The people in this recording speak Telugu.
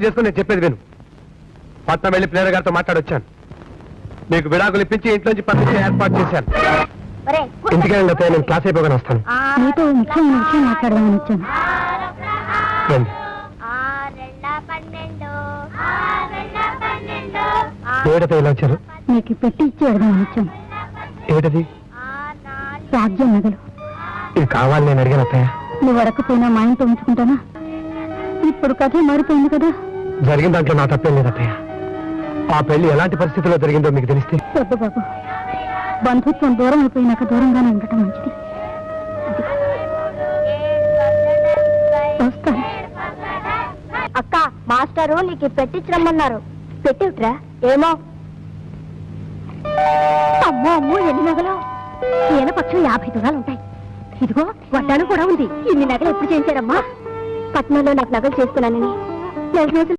చేసుకుని నేను చెప్పేది విను. పట్నం వెళ్ళి ప్లేయర్ గారితో మాట్లాడొచ్చాను. మీకు విడాకులు ఇప్పించి ఇంట్లోంచి పంపించే ఏర్పాటు చేశాను. ఇంటికెళ్ళి నేను క్లాస్ అయిపోగానే వస్తాను. మీతో ముఖ్యమైన విషయం మాట్లాడదామని వచ్చాను. రండి. ఏమిటో ఇలా వచ్చారు? నీకు పెట్టి ఇచ్చి వెడదామని వచ్చాను. ఏమిటది? రాజ్యం నగలు. ఇది కావాలి నేను అడిగాను అత్తయ్య. నువ్వు అడగకపోయినా మా ఇంట్లో ఉంచుకుంటానా? ఇప్పుడు కథ మారిపోయింది కదా. జరిగిన దాంట్లో నా తప్పేం లేదు అత్తయ్య. ఆ పెళ్లి ఎలాంటి పరిస్థితుల్లో జరిగిందో మీకు తెలిస్తే. వద్దు బాబు, బంధుత్వం దూరం అయిపోయినాక దూరంగానే ఉండటం మంచిది. అక్క, మాస్టరు నీకు పెట్టించరమ్మన్నారు. పెట్టిట్రా? ఏమో. అమ్మో అమ్మో, ఎన్ని నగలు! ఈయన పక్షం 50 తులాలు ఉంటాయి. ఇదిగో వడ్డాను కూడా ఉంది. ఇన్ని నగలు ఎప్పుడు చేయించారమ్మా? పట్నంలో నాకు నగలు చేసుకున్నానని 4 రోజులు